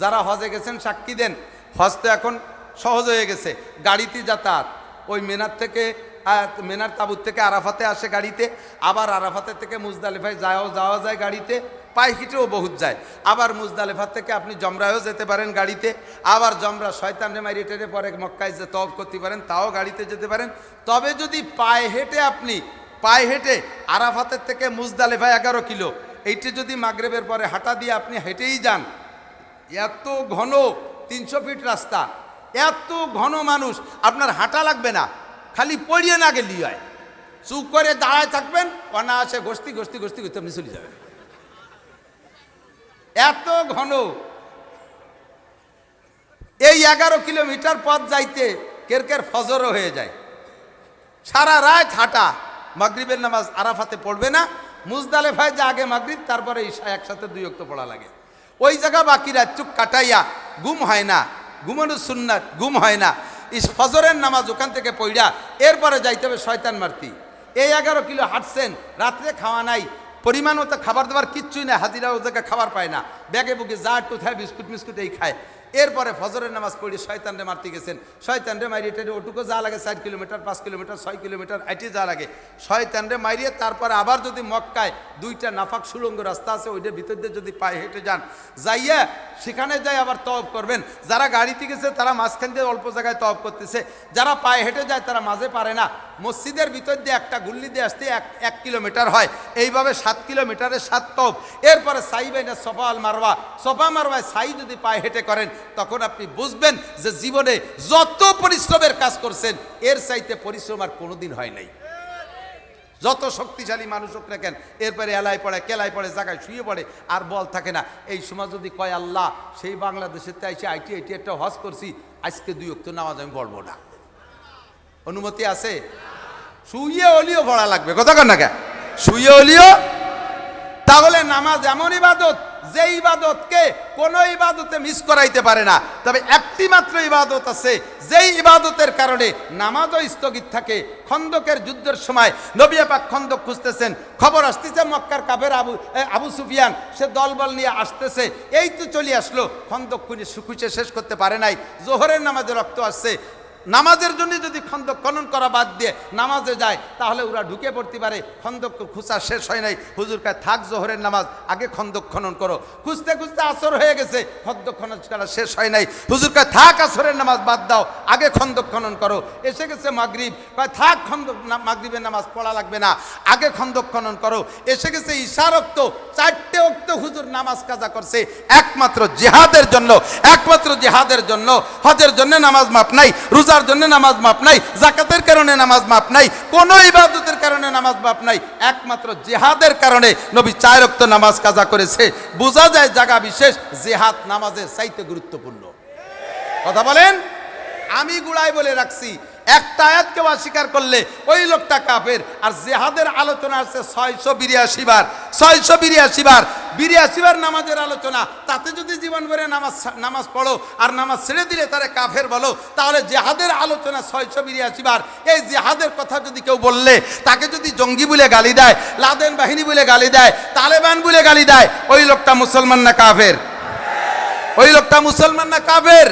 যারা হজে গেছেন সাক্ষী দেন, হজ তো এখন সহজ হয়ে গেছে, গাড়িতে যাতায়াত। ওই মেনার থেকে মেনার তাবুত থেকে আরাফাতে আসে গাড়িতে, আবার আরাফাতের থেকে মুজদালিফায় যাওয়া যায় গাড়িতে, পায়ে হেঁটেও বহুত যায়। আবার মুজদালিফা থেকে আপনি জমরায়ও যেতে পারেন গাড়িতে, আবার জমরা শয়তানরে মারিয়ে টেরে পরে মক্কায় যে তওয়াফ করতে পারেন, তাও গাড়িতে যেতে পারেন। তবে যদি পায়ে হেঁটে আরাফাতের থেকে মুজদালিফায় 11 কিলো, এইটা যদি মাগরিবের পরে হাঁটা দিয়ে আপনি হেঁটেই যান, এত ঘন 300 ফিট রাস্তা, এত ঘন মানুষ, আপনার হাঁটা লাগবে না, খালি পড়িয়ে না গেলেই হয়। চুপ করে দাঁড়ায় থাকবেন, অনায়াসে গোষ্ঠী আপনি চলে যাবেন। এত ঘন। এই 11 কিলোমিটার পথ যাইতে কের ফজরও হয়ে যায়। সারা রাত হাঁটা, মাগরিবের নামাজ আরাফাতে পড়বে না, মুজদালিফায় যে আগে মাগরিব তারপরে ঈশা একসাথে 2 ওয়াক্ত পড়া লাগে। ওই জায়গা বাকি রাত চুপ কাটাইয়া ঘুম হয় না, ঘুমানো সুন্নাত, ঘুম হয় না, ফজরের নামাজ ওখান থেকে পড়া এরপরে যাইতে হবে শয়তান মারতি। এই 11 কিলো হাঁটছেন, রাত্রে খাওয়া নাই, পরিমাণ মতো খাবার দাবার কিচ্ছুই না, হাজিরা ও জায়গায় খাবার পায় না, ব্যাগে বুকে যা একটু খায় বিস্কুট এই খায়। এরপরে ফজরের নামাজ পড়ি শয়তানরে মারতে গেছেন, শয়তানরে মারিয়ে টেরে ওটুকু যা লাগে 4 কিলোমিটার 5 কিলোমিটার 6 কিলোমিটার আইটি যা লাগে, শয়তানরে মারিয়ে তারপরে আবার যদি মক্কায় 2টা নাফাক সুড়ঙ্গ রাস্তা আছে, ওইটার ভিতর দিয়ে যদি পায়ে হেঁটে যান, যাইয়া সেখানে যাই আবার তওয়াফ করবেন। যারা গাড়িতে গেছে তারা মাঝখান দিয়ে অল্প জায়গায় তওয়াফ করতেছে, যারা পায়ে হেঁটে যায় তারা মাঝে পারে না। মসজিদের ভিতর দিয়ে একটা গুল্লি দিয়ে আসতে 1 কিলোমিটার হয়, এইভাবে 7 কিলোমিটারে 7 তওয়াফ। এরপরে সাই বাইনা সফা আল মারওয়া, সফা মারওয়ায় সাই যদি পায়ে হেঁটে করেন, তখন আপনি বুঝবেন যে জীবনে যত পরিশ্রমের কাজ করছেন এর চাইতে পরিশ্রম আর কোনোদিন হয় নাই। যত শক্তিশালী মানুষ হোক না কেন, এরপরে এলাই পড়ে কেলাই পড়ে, জায়গায় শুয়ে পড়ে, আর বল থাকে না। এই সময় যদি কয় আল্লাহ সেই বাংলাদেশের তাইছে আইটি একটা হজ করছি, আজকে 2 ওয়াক্ত নামাজ আমি পড়বো না, অনুমতি আছে? শুয়ে হলিও পড়া লাগবে, কথা কন না কে, শুয়ে হলিও। তাহলে নামাজ এমন ইবাদত যে ইবাদতকে কোন ইবাদতে মিস করাইতে পারে না। তবে একটি মাত্র ইবাদত আছে যেই ইবাদতের কারণে নামাজও স্থগিত থাকে। খন্দকের যুদ্ধের সময় নবী পাক খন্দক খুঁজতেছেন, খবর আসতেছে মক্কার কাফের আবু সুফিয়ান সে দলবল নিয়ে আসতেছে, এই তো চলে আসলো, খন্দক খুঁজে শেষ করতে পারে নাই, জোহরের নামাজে রক্ত আসছে। নামাজের জন্য যদি খন্দক খনন করা বাদ দিয়ে নামাজে যায়, তাহলে ওরা ঢুকে পড়তে পারে। খন্দক খুঁজা শেষ হয় নাই, হুজুর কায় থাক জোহরের নামাজ, আগে খন্দক খনন করো। খুঁজতে খুঁজতে আসর হয়ে গেছে, খন্দক খনন করা শেষ হয় নাই, হুজুর কায় থাক আসরের নামাজ বাদ দাও, আগে খন্দক খনন করো। এসে গেছে মাগরিব, কয় থাক খন্দক মাগরিবের নামাজ পড়া লাগবে না, আগে খন্দক খনন করো। এসে গেছে ঈশার ওক্ত, 4টে ওক্ত হুজুর নামাজ কাজা করছে একমাত্র জিহাদের জন্য, একমাত্র জিহাদের জন্য। হজের জন্য নামাজ মাপ নাই, রোজার জন্য নামাজ মাপ নাই, যাকাতের কারণে নামাজ মাপ নাই, কোন ইবাদতের কারণে নামাজ মাপ নাই, একমাত্র জিহাদের কারণে নবী 4 ওয়াক্ত নামাজ কাজা করেছে। বোঝা যায় জায়গা বিশেষ জিহাদ নামাজের চাইতে গুরুত্বপূর্ণ। কথা বলেন। আমি গুড়াই বলে রাখছি, একটা আয়াতকে অস্বীকার করলে ওই লোকটা কাফের। আর জিহাদের আলোচনা আছে 682 বার, 682 বার, 82 বার নামাজের আলোচনা। তাতে যদি জীবন ভরে নামাজ পড়ো আর নামাজ ছেড়ে দিলে তারে কাফের বলো, তাহলে জিহাদের আলোচনা 682 বার। এই জিহাদের কথা যদি কেউ বললে, তাকে যদি জঙ্গি বলে গালি দেয়, লাদেন বাহিনী বলে গালি দেয়, তালেবান বলে গালি দেয়, ওই লোকটা মুসলমান না কাফের? ওই লোকটা মুসলমান না কাফের?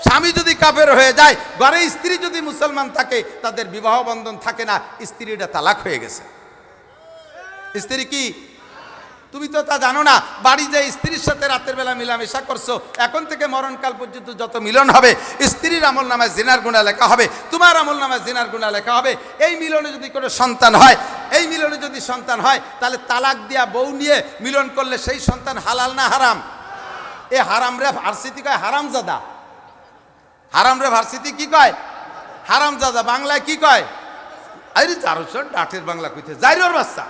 স্বামী যদি কাফের হয়ে যায়, ঘরে স্ত্রী যদি মুসলমান থাকে, তাদের বিবাহ বন্ধন থাকে না, স্ত্রীটা তালাক হয়ে গেছে। স্ত্রী কি? তুমি তো তা জানো না। বাড়ি যে স্ত্রীর সাথে রাতের বেলা মিলামেশা করছো, এখন থেকে মরণকাল পর্যন্ত যত মিলন হবে, স্ত্রীর আমল নামায় জিনার গুনাহ লেখা হবে, তোমার আমল নামায় জিনার গুনাহ লেখা হবে। এই মিলনে যদি কোনো সন্তান হয়, এই মিলনে যদি সন্তান হয়, তাহলে তালাক দিয়া বউ নিয়ে মিলন করলে সেই সন্তান হালাল না হারাম? এ হারাম রে ভার্সিটি কয় হারামজাদা। হারাম রে ভার্সিটি কি কয়? হারামজাদা। বাংলায় কি কয়? আরে চারুসন ডাঠের বাংলা কইতে জাইরোর বাচ্চা।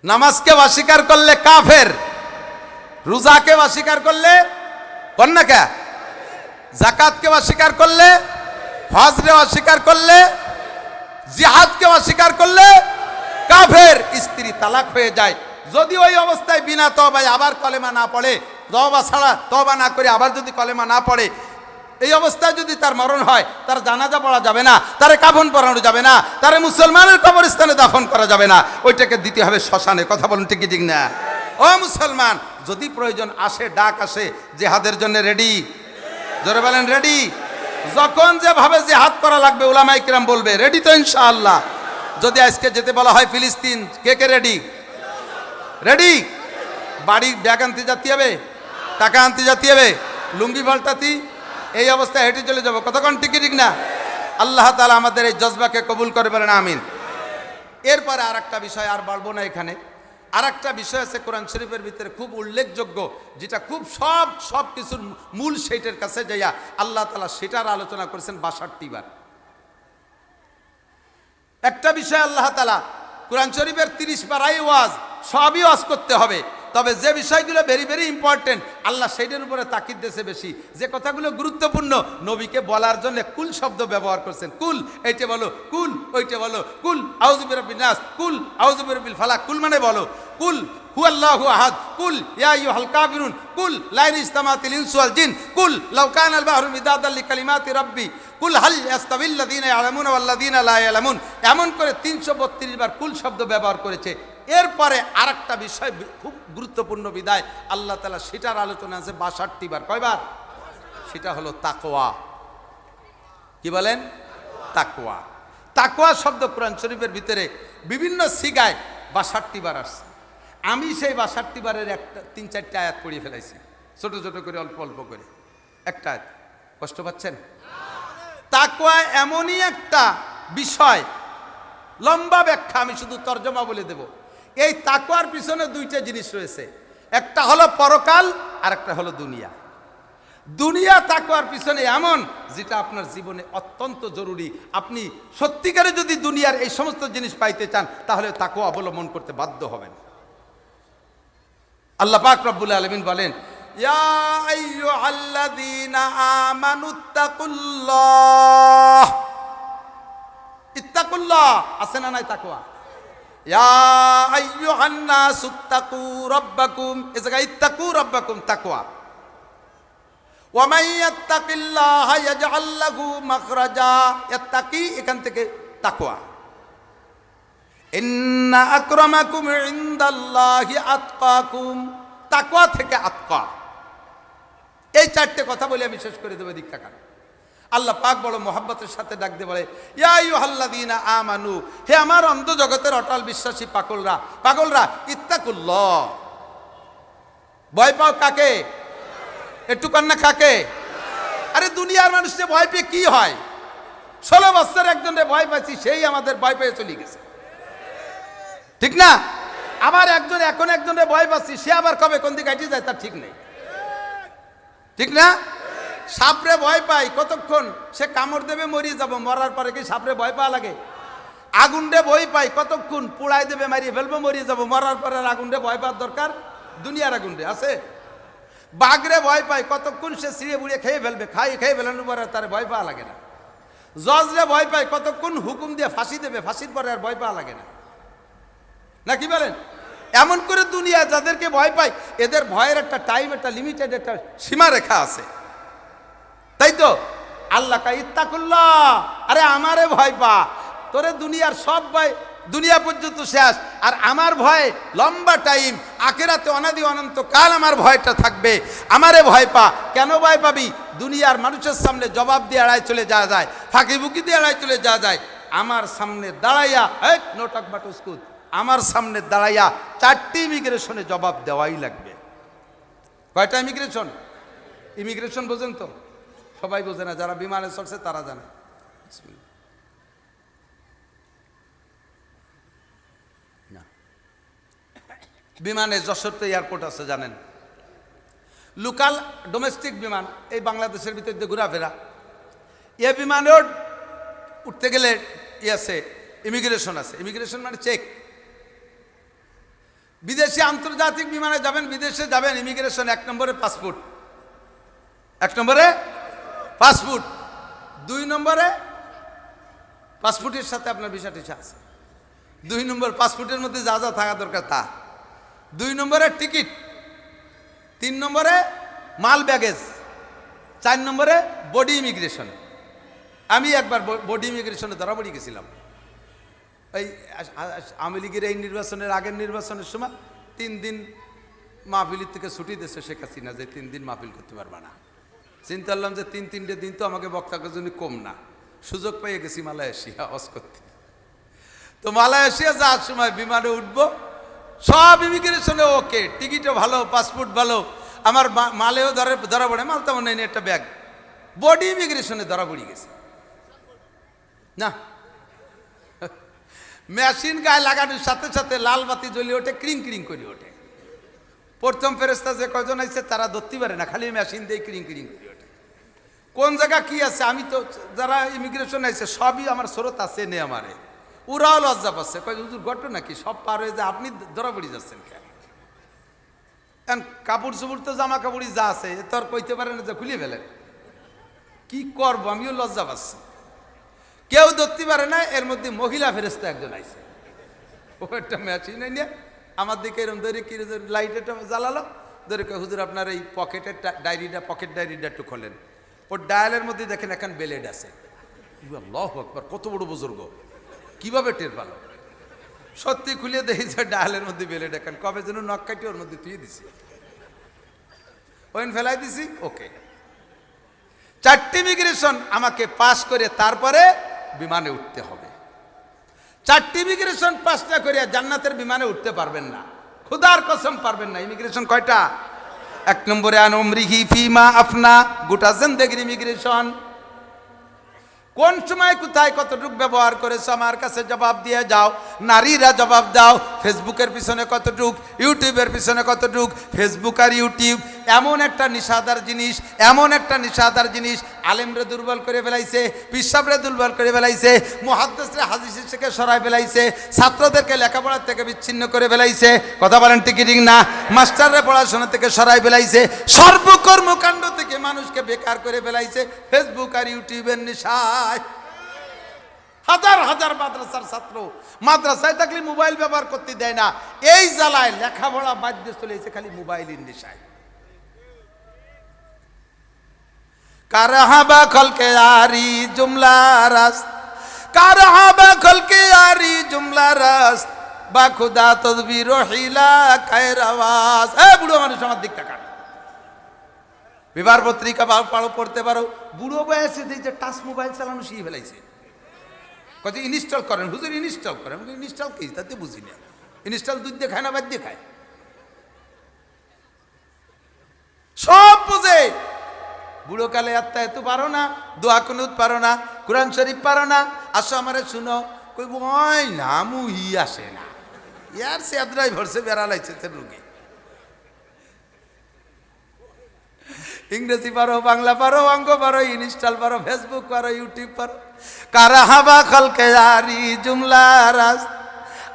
নামাজকে অস্বীকার করলে কাফের, রোজাকে অস্বীকার করলে কন্যা কে, যাকাতকে অস্বীকার করলে, হজরে অস্বীকার করলে, জিহাদকে অস্বীকার করলে কাফের। স্ত্রী তালাক হয়ে যায়। যদি ওই অবস্থায় বিনা তওবায় আবার কলেমা না পড়ে, তওবা ছাড়া তওবা না করে আবার যদি কলেমা না পড়ে, এই অবস্থায় যদি তার মরণ হয়, তার জানাজা পড়া যাবে না, তারে কাফন পরানো যাবে না, তারে মুসলমানের কবরস্থানে দাফন করা যাবে না, ওইটাকে দিতে হবে শ্মশানে। কথা বলুন ঠিক কি ঠিক না? ও মুসলমান, যদি প্রয়োজন আসে, ডাক আসে, জেহাদের জন্য রেডি? জোরে বলেন রেডি? যখন যেভাবে জেহাদ করা লাগবে উলামায়ে কিরাম বলবে, রেডি তো ইনশাআল্লাহ? যদি আজকে যেতে বলা হয় ফিলিস্তিন, কে কে রেডি? রেডি? বাড়ি ব্যাগ আনতে যেতে হবে, টাকা আনতে যেতে হবে, লুঙ্গি পাল্টাতি, এই অবস্থায় হেঁটে চলে যাবো। কতক্ষণ ঠিক ঠিক না? আল্লাহ তাআলা আমাদের এই জজবাকে কবুল করে বলেন আমিন। এরপরে আর একটা বিষয়, আর বলবো না এখানে, আর একটা বিষয় আছে কোরআন শরীফের ভিতরে খুব উল্লেখযোগ্য, যেটা খুব সব কিছুর মূল সেইটার কাছে যাইয়া আল্লাহ তাআলা সেটার আলোচনা করেছেন ৬২ বার। একটা বিষয় আল্লাহ তাআলা কোরআন শরীফের ৩০ পারাই ওয়াজ, সবই ওয়াজ করতে হবে, তবে যে বিষয়গুলো ভেরি ভেরি ইম্পর্টেন্ট আল্লাহ সেইটার উপরে তাকিদ দিয়েছে বেশি। যে কথাগুলো গুরুত্বপূর্ণ নবীকে বলার জন্য কুল শব্দ ব্যবহার করছেন। কুল এইটা বলো, কুল ওইটা বলো, কুল আউযু বিরাব্বিন নাস, কুল আউযু বিরাব্বিল ফালাক। কুল মানে বলো, কুল হুয়াল্লাহু আহাদ, কুল ইয়া আইয়ুহাল কাফিরুন, কুল লা ইস্তামাতিল ইনসু ওয়াল জিন, কুল লাউ কানাল বাহরু মিদাদাল লিকালিমাতি রাব্বি, কুল হাল ইয়াস্তাবিল্লাযীনা ইয়ালামুনা ওয়াল্লাযীনা লা ইয়ালামুন। এমন করে ৩৩২ বার কুল শব্দ ব্যবহার করেছে। এরপরে আর একটা বিষয় খুব গুরুত্বপূর্ণ বিদায় আল্লাহ তাআলা সেটার আলোচনা আছে ৬২ বার। কয়বার? সেটা হলো তাকওয়া। কি বলেন? তাকওয়া। তাকওয়া শব্দ কোরআন শরীফের ভিতরে বিভিন্ন সিগায় ৬২ বার আসছে। আমি সেই ৬২ বারের একটা ৩-৪টা আয়াত পড়িয়ে ফেলাইছি, ছোট ছোট করে, অল্প অল্প করে। একটা আয়াত, কষ্ট পাচ্ছেন? তাকওয়া এমনই একটা বিষয়, লম্বা ব্যাখ্যা, আমি শুধু তর্জমা বলে দেব। এই তাকওয়ার পিছনে দুইটা জিনিস রয়েছে, একটা হলো পরকাল আর একটা হলো দুনিয়া। দুনিয়া তাকওয়ার পিছনে এমন যেটা আপনার জীবনে অত্যন্ত জরুরি। আপনি সত্যিকারে যদি দুনিয়ার এই সমস্ত জিনিস পাইতে চান তাহলে তাকওয়া অবলম্বন করতে বাধ্য হবেন। আল্লাহ পাক রব্বুল আলামিন বলেন, ইয়া আইয়ুহাল্লাযীনা আমানুত্তাকুল্লাহ। ইত্তাকুল্লাহ আছে না নাই? তাকওয়া। ইয়া আইয়ুহান নাসুত্তাকু রাব্বাকুম, এই জায়গায় ইত্তাকু রাব্বাকুম তাকওয়া। ওয়া মান ইয়াত্তাকিল্লাহা ইয়াজআল লাহু মাখরাজা, ইয়াত্তাকি এখান থেকে তাকওয়া। ইন্না আকরামাকুম ইনদাল্লাহি আতকাকুম, তাকওয়া থেকে আতকা। এই চারটে কথা বলে আমি শেষ করে দেব। দীক্ষা কার আল্লাহ পাক বড় মোহাব্বতের সাথে ডাক দিয়ে বলে, ইয়া আইয়ুহাল্লাযীনা আমানু, হে আমার অন্ধ জগতের অটল বিশ্বাসী পাগলরা, ইত্তাকুল্লাহ, ভয় পাও কাকে? একটু কান্না কাকে? আরে দুনিয়ার মানুষকে ভয় পেয়ে কি হয়? 16 বছর একজনে ভয় পাইছি, সেই আমাদের ভয় পেয়ে চলে গেছে, ঠিক না? আবার এখন একজনে ভয় পাচ্ছি, সে আবার কবে কোন দিকে হাঁটিয়ে যায় তার ঠিক নেই, ঠিক না? সাপরে ভয় পাই, কতক্ষণ সে কামড় দেবে, মরিয়ে যাব, মরার পরে কি সাপরে ভয় পাওয়া লাগে? আগুনরে ভয় পাই, কতক্ষণ পোড়াই দেবে, মারিয়ে ফেলবো, মরিয়ে যাব, মরার পরে আগুনরে ভয় পাওয়ার দরকার? দুনিয়ার আগুনরে আছে। বাঘরে ভয় পাই, কতক্ষণ সে ছিঁড়ে বুড়িয়ে খেয়ে ফেলবে, খেয়ে ফেলানোর পরে তার ভয় পাওয়া লাগে না। জজরে ভয় পাই, কতক্ষণ হুকুম দিয়ে ফাঁসি দেবে, ফাঁসির পরে আর ভয় পাওয়া লাগে না, না কি বলেন? এমন করে দুনিয়া যাদেরকে ভয় পাই, এদের ভয়ের একটা টাইম, একটা লিমিটেড একটা সীমারেখা আছে, তাই তো? আল্লাহ কা ইত্তাকুল্লাহ, আরে আমারে ভয় পা, তোরে দুনিয়ার সব ভয় দুনিয়া পর্যন্ত শেষ, আর আমার ভয় লম্বা টাইম, আখিরাতে অনাদি অনন্ত কাল আমার ভয়টা থাকবে। আমারে ভয় পা। কেন ভয় পাবি? দুনিয়ার মানুষের সামনে জবাব দিয়ে এড়াই চলে যাওয়া যায়, ফাঁকি বুকি দিয়ে এড়াই চলে যাওয়া যায়। আমার সামনে দাঁড়াইয়া, নো টক বাট উস্কুত, আমার সামনে দাঁড়াইয়া 4টি ইমিগ্রেশনে জবাব দেওয়াই লাগবে। কয়টা ইমিগ্রেশন? ইমিগ্রেশন বোঝেন তো? সবাই বোঝে না, যারা বিমানে চড়ছে তারা জানে। না, বিমানে যশোর তো এয়ারপোর্ট আছে জানেন, লোকাল ডোমেস্টিক বিমান, এই বাংলাদেশের ভিতর দিয়ে ঘোরাফেরা। এ বিমানেও উঠতে গেলে আছে, ইমিগ্রেশন আছে। ইমিগ্রেশন মানে চেক। বিদেশি আন্তর্জাতিক বিমানে যাবেন, বিদেশে যাবেন, ইমিগ্রেশন 1 নম্বরে পাসপোর্ট, 1 নম্বরে পাসপোর্ট, 2 নম্বরে পাসপোর্টের সাথে আপনার ভিসা টিসা আছে, 2 নম্বর পাসপোর্টের মধ্যে যা যা থাকা দরকার তা, 2 নম্বরে টিকিট, 3 নম্বরে মাল ব্যাগেজ, 4 নম্বরে বডি ইমিগ্রেশন। আমি একবার বডি ইমিগ্রেশনে ধরা পড়ে গেছিলাম। এই আওয়ামী লীগের এই নির্বাচনের আগের নির্বাচনের সময় 3 দিন মাহফিলের থেকে ছুটি দিয়েছে শেখ হাসিনা, যে 3 দিন মাহফিল করতে পারবা না। চিন্তা করলাম যে 3-3টে দিন তো আমাকে বক্তাকে জন্য কম না, সুযোগ পেয়ে গেছি মালয়েশিয়া হজ করতে। তো মালয়েশিয়া যাওয়ার সময় বিমানে উঠবো, সব ইমিগ্রেশনে ওকে, টিকিটও ভালো, পাসপোর্ট ভালো, আমার মালেও ধরা পড়ে, মাল তেমন নেই একটা ব্যাগ। বডি ইমিগ্রেশনে ধরা পড়ে গেছে না, মেশিন গায়ে লাগানোর সাথে সাথে লাল বাতি জ্বলে ওঠে, ক্রিং ক্রিং করে ওঠে। প্রথম ফেরেস্তা যে কয়জন আছে তারা ধরতে পারে না, খালি মেশিন দিয়ে ক্রিং ক্রিং করে ওঠে। কোন জায়গা কি আছে, আমি তো যারা ইমিগ্রেশন আছে সবই আমার স্রোত আছে নে আমারে, ওরাও লজ্জা পাচ্ছে, কয় হুজুর ঘটনা কি, সব পার হয়ে যায়, আপনি ধরা পড়ে যাচ্ছেন কেন? কাপড় চোপড় তো জামা কাপড়ই যা আছে এ তো আর কইতে পারে না যে খুলে ফেলেন, কি করবো, আমিও লজ্জা পাচ্ছি। কেউ ধরতে পারে না। এর মধ্যে মহিলা ফেরেস্তা একজন আইছে, ও একটা মেশিন নিয়ে আমার দিকে এরকম ধরে কি লাইটটা জ্বালালো, ধরে হুজুর আপনার এই পকেটের ডায়েরিটা, পকেট ডায়েরিটা একটু খোলেন। ওর ডায়ালের মধ্যে দেখেন এখন বেলেড আছে। আল্লাহু আকবার, কত বড় বুজুর্গ, কিভাবে টের পালো? সত্যি খুলে দেখি যে ডায়ালের মধ্যে বেলেড, এখন কবে যেন নখ কাটি ওর মধ্যে তুই দিছি, ওইন ফেলাই দিছি। ওকে, 4টি ইমিগ্রেশন আমাকে পাস করে তারপরে বিমানে উঠতে হবে। 4টি ইমিগ্রেশন পাস না করে জান্নাতের বিমানে উঠতে পারবেন না, খুদার কসম পারবেন না। ইমিগ্রেশন কয়টা? 1 নম্বরে আন উমরিহি ফিমা আফনা, গোটা জিন্দেগির ইমিগ্রেশন। কোন সময় কোথায় কতটুকু ব্যবহার করেছো আমার কাছে জবাব দিয়ে যাও। নারীরা জবাব দাও, ফেসবুকের পিছনে কতটুক, ইউটিউবের পিছনে কতটুক। ফেসবুক আর ইউটিউব এমন একটা নিষাদার জিনিস, এমন একটা নিষাদার জিনিস, আলেমরে দুর্বল করে ফেলাইছে, পিসাবরে দুর্বল করে ফেলাইছে, মুহাদ্দিসরে হাদিস থেকে সরাই ফেলাইছে, ছাত্রদেরকে লেখাপড়ার থেকে বিচ্ছিন্ন করে ফেলাইছে, কথা বলেন ঠিক ঠিক না? মাস্টাররা পড়াশোনা থেকে সরাই ফেলাইছে, সর্বকর্মকাণ্ড থেকে মানুষকে বেকার করে ফেলাইছে ফেসবুক আর ইউটিউবের নেশায়। হাজার হাজার মাদ্রাসার ছাত্র মাদ্রাসায় থাকলে মোবাইল ব্যবহার করতে দেয় না, এই জ্বালায় লেখাপড়া বাদ দিয়ে চলেছে খালি মোবাইলের নেশায়। কারহাবা খলকে আরি জুমলা রাস, কারহাবা খলকে আরি জুমলা রাস, বা খুদা তদবির হিলা খায়ের আওয়াজ। বুড়ো মানুষ আমার দিকটা কাট, বিবার পত্রিকা পারো পড়তে পারো, বুড়ো বয়সে যে টাচ মোবাইল চালানো শিখে ফেলাইছে। কত ইনস্টল করেন হুজুর, ইনস্টল করেন। ইনস্টল কি তাতে বুঝি না, ইনস্টল দুধ দিয়ে খায় না বাদ দিয়ে খায়, সব বুঝে। বুড়ো কালে আত্মা এত পারো না, দোয়া কুনুত পারো না, কোরআন শরীফ পারো না, আসো আমারে শুনো, কই বই না মুই আসে না, ইয়ার সে আদ্রাই ভরসে বেড়ালাইছে রুগী। ইংরেজি পারো, বাংলা পারো, অঙ্ক পারো, ইনস্টল পারো, ফেসবুক পারো, ইউটিউব পারো। কারাহাবা খলকে আরি জুমলা রাস,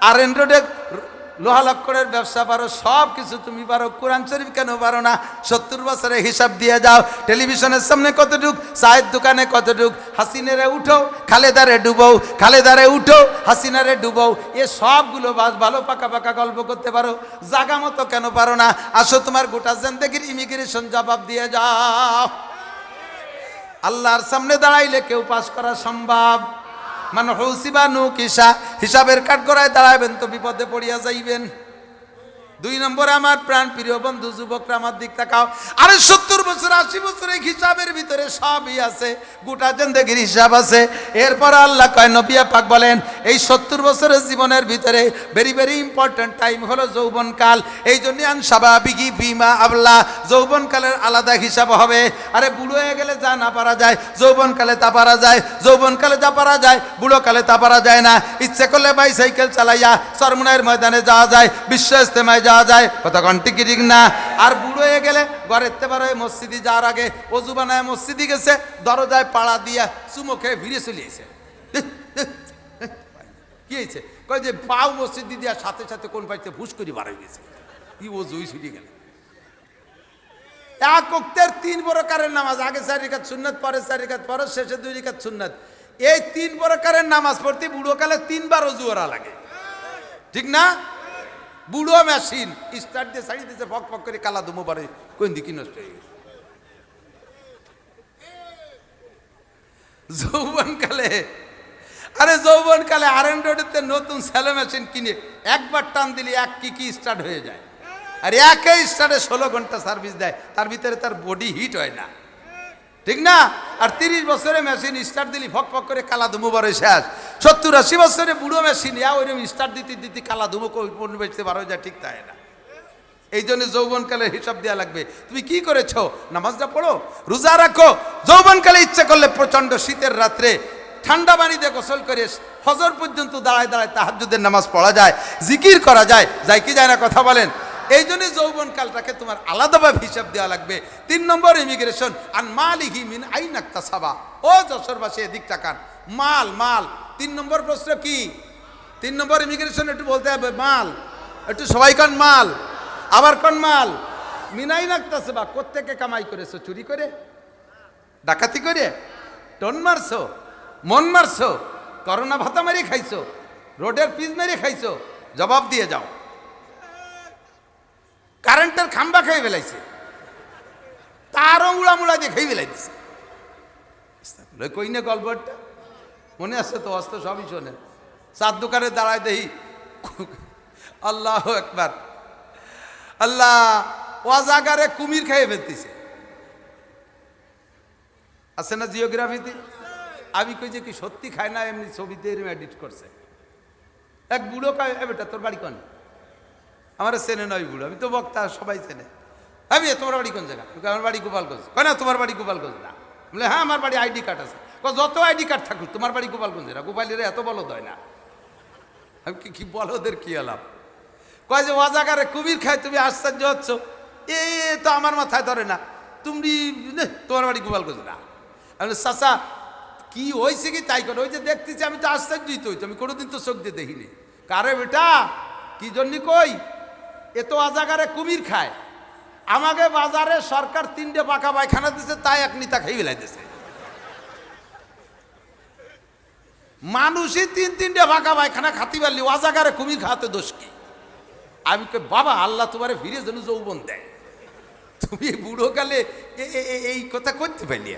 আর রোডে লোহা লক্করের ব্যবসা পারো, সব কিছু তুমি পারো, কোরআন শরীফ কেন পারো না? 70 বছরে হিসাব দিয়ে যাও, টেলিভিশনের সামনে কতটুক, চায়ের দোকানে কতটুক, হাসিনারে উঠো খালেদারে ডুবো, খালেদারে উঠো হাসিনারে ডুবো, এ সবগুলো ভালো পাকা পাকা গল্প করতে পারো, জাগা মতো কেন পারো না? আসো তোমার গোটা জিন্দেগির ইমিগ্রেশন জবাব দিয়ে যাও। আল্লাহর সামনে দাঁড়াইলে কেউ পাস করা সম্ভব? মানে হৌসিবানু কিসা, হিসাবের কাঠগড়ায় দাঁড়াবেন তো বিপদে পড়িয়া যাইবেন। 2 নম্বরে আমার প্রাণ প্রিয় বন্ধু যুবকরা আমার দিক তাকাও, আরে 70 বছর 80 বছরের হিসাবের ভিতরে সবই আছে, গোটা জিন্দেগির হিসাব আছে। এরপর আল্লাহ কয়, নবী পাক বলেন, এই 70 বছরের জীবনের ভিতরে ভেরি ভেরি ইম্পর্টেন্ট টাইম হলো যৌবনকাল। এই জন্য আনসাবাবিহি ফিমা আবলা, যৌবনকালের আলাদা হিসাব হবে। আরে বুড়ো হয়ে গেলে যা না পারা যায় যৌবনকালে তা পারা যায়, যৌবনকালে যা পারা যায় বুড়োকালে তা পারা যায় না। ইচ্ছে করলে বাইসাইকেল চালাইয়া চরমুনাইয়ের ময়দানে যাওয়া যায়, বিশ্ব ইজতেমায় যাওয়া যায়, কতক্ষণ টিকিট না। আর বুড়ো হয়ে গেলে ঘরের তেবার হয়ে মসজিদে যাওয়ার আগে অজু বানায় মসজিদে গেছে, দরজায় পাড়া দিয়া চুমো খেয়ে ফিরে চলিয়েছে। কি হয়েছে? কয় যে পাও মসজিদ দিয়া সাথে সাথে কোন পাইতে ফুস করে বার হয়ে গেছে, কি অজুই ছুটে গেল। এক ওয়াক্তের 3 প্রকারের নামাজ, আগে 4 রাকাত সুন্নাত, পরে 4 রাকাত ফরজ, শেষে 2 রাকাত সুন্নাত। এই 3 প্রকারের নামাজ পড়তে বুড়োকালে 3 বার অজু করা লাগে, ঠিক না? বুড়ো মেশিন স্টার্ট দিয়ে ছাড়িয়ে দিয়েছে, ফক ফক করে কালা ধুমো পারে, কোন দিকে নষ্ট হয়ে গেছে। যৌবনকালে, আরে যৌবনকালে আরএন রোডেতে নতুন স্যালো মেশিন কিনে একবার টান দিলে এক কি স্টার্ট হয়ে যায়, আর একই স্টার্টে 16 ঘন্টা সার্ভিস দেয়, তার ভিতরে তার বডি হিট হয় না, ঠিক না? আর 30 বছরে মেশিন স্টার্ট দিলি ফক ফক করে কালা ধুমো বারো শেষ। 70-80 বছরে বুড়ো মেশিন ওইরকম স্টার্ট দিতে দিতে কালা ধুমো পণ্য বেচতে বারো যায়, ঠিক তাই না? এই জন্য যৌবনকালের হিসাব দেওয়া লাগবে। তুমি কি করেছো? নামাজটা পড়ো, রোজা রাখো। যৌবনকালে ইচ্ছা করলে প্রচন্ড শীতের রাত্রে ঠান্ডা পানি দিয়ে গোসল করে ফজর পর্যন্ত দাঁড়ায় দাঁড়ায় তাহাজ্জুদের নামাজ পড়া যায়, জিকির করা যায়, যায় কি যায় না? কথা বলেন। এই জন্য যৌবনকালটাকে তোমার আলাদাভাবে হিসাব দেওয়া লাগবে। 3 নম্বর ইমিগ্রেশন, আন মালিহি মিন আইন ইকতাসাবা। ও যশোরবাসী এদিক তাকান, মাল মাল। 3 নম্বর প্রশ্ন কি? 3 নম্বর ইমিগ্রেশন একটু বলতে হবে, মাল। একটু সবাই কান মাল, আবার কোন মাল? মিনাই নাকতাছে বা কোত্থেকে কামাই করেছো? চুরি করে, ডাকাতি করে, টন মারছো, মন মারছো, করোনা ভাতা মেরে খাইছো, রোডের পিচ মেরে খাইছো? জবাব দিয়ে যাও। কারেন্টের খাম্বা খেয়ে ফেলাইছে, তারও মুড়া দিয়ে খেয়ে ফেলাইছে। কই না গল্পটা মনে আছে তো? অস্ত সবই শোনে। চার দোকানে দাঁড়ায় দেখি, আল্লাহ একবার, আল্লাহ ওয়াজাগারে কুমির খেয়ে ফেলতেছে। আছে না জিওগ্রাফিতে? আমি কই যে কি সত্যি খায় না, এমনি ছবিতে এডিট করছে। এক বুড়ো খায়, বেটা তোর বাড়ি কোন? আমার চেনে নয় বুড়ো, আমি তো বক্তা, সবাই চেনে। আমি তোমার বাড়ি কোন জায়গা? আমার বাড়ি গোপালগঞ্জ। কয় না তোমার বাড়ি গোপালগঞ্জ না? বলে হ্যাঁ আমার বাড়ি আইডি কার্ড আছে। যত আইডি কার্ড থাকুক তোমার বাড়ি গোপালগঞ্জ না, গোপালের এত বলদ হয় না। আমি কি বলদের কি এলাম? কয় যে ওয়াজাগারে কুমির খায়, তুমি আশ্চর্য হচ্ছ? এ তো আমার মাথায় ধরে না, তুমি তোমার বাড়ি গোপালগঞ্জ না। আমি চাচা কি হয়েছে কি তাই করে? ওই যে দেখতেছি, আমি তো আশ্চর্যই তো হইতো, আমি কোনোদিন তো চোখ দিয়ে দেখিনি। কারে বেটা কি জন্য কই? এ তো ওয়াজাগারে কুমির খায়, আমাকে বাজারে সরকার 3টে পাকা পায়খানা দিচ্ছে, তাই এক নিতা খেয়ে ফেলাইতেছে। মানুষই 3-3টে পাকা পায়খানা খাতি পারলি, ওয়াজাগারে কুমির খাওয়াতে দোষ কি? আমি কে বাবা, আল্লাহ তোমারে ফিরে যেন যৌবন দেয়। তুমি বুড়ো কালে এই কথা করতে পারলি?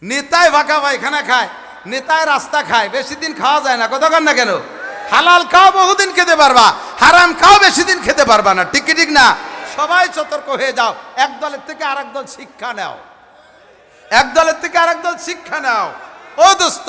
নেতায় ফাঁকা পায়খানা খায়, নেতায় রাস্তা খায়, বেশি দিন খাওয়া যায় না। কথা কন না কেন? হালাল খাও বহুদিন খেতে পারবা, হারাম খাও বেশি দিন খেতে পারবা না, ঠিক কি ঠিক না? সবাই সতর্ক হয়ে যাও। এক দলের থেকে আরেক দল শিক্ষা নাও, এক দলের থেকে আরেক দল শিক্ষা নাও। ও দোস্ত,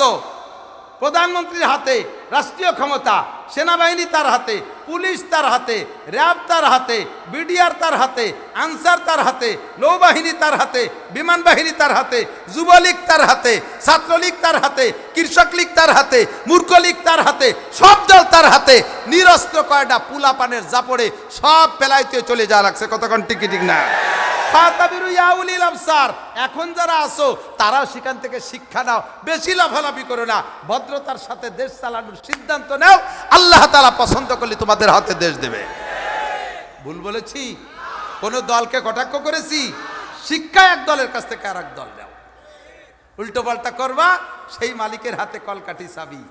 প্রধানমন্ত্রীর হাতে রাষ্ট্রীয় ক্ষমতা, সেনাবাহিনী তার হাতে, পুলিশ তার হাতে, র্যাব তার হাতে, বিডিআর তার হাতে, আনসার তার হাতে, নৌবাহিনী তার হাতে, বিমান বাহিনী তার হাতে, যুবলীগ তার হাতে, ছাত্রলীগ তার হাতে, কৃষক লীগ তার হাতে, মূর্খ লীগ তার হাতে, সব দল তার হাতে। নিরস্ত্র কয়টা পুলা পানের জাপড়ে সব পেলাইতে চলে যা লাগছে। কতক্ষণ টিকি ঠিক না? এখন যারা আসো তারাও সেখান থেকে শিক্ষা নাও, বেশি লাফালাফি করো না, ভদ্রতার সাথে দেশ চালানোর সিদ্ধান্ত নাও। আল্লাহ তাআলা পছন্দ করলে তোমাদের হাতে দেশ দেবে। ভুল বলেছি? কোন দলকে কটাক্ষ করেছি? শিক্ষা এক দলের কাছ থেকে আর এক দল নাও, উল্টো পাল্টা করবা, সেই মালিকের হাতে কলকাঠি চাবি,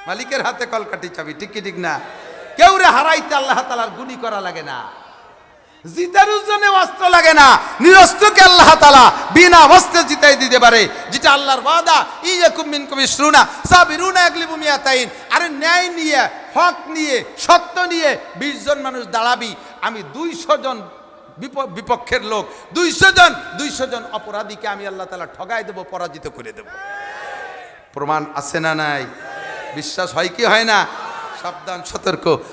মালিকের হাতে কলকাঠি চাবি, ঠিক কি ঠিক না? কেউ রে হারাইতে আল্লাহ তাআলার গুণী করা লাগে না, জিতার জন্য অস্ত্র লাগে না। নিরস্ত্রকে আল্লাহ তাআলা বিনা অস্ত্রে জিতাই দিতে পারে, যেটা আল্লাহর ওয়াদা। ইয়াকুম মিনকুম ইশরুনা সাবিরুনা ইয়াগলিবু মিয়াতাইন। আরে ন্যায় নিয়ে, হক নিয়ে, সত্য নিয়ে 20 জন মানুষ দাঁড়াবি, আমি 200 জন বিপক্ষের লোক, 200 জন অপরাধীকে আমি আল্লাহ তাআলা ঠগাই দেব, পরাজিত করে দেব। প্রমাণ আছে না নাই? বিশ্বাস হয় কি হয় না? সাবধান, সতর্ক।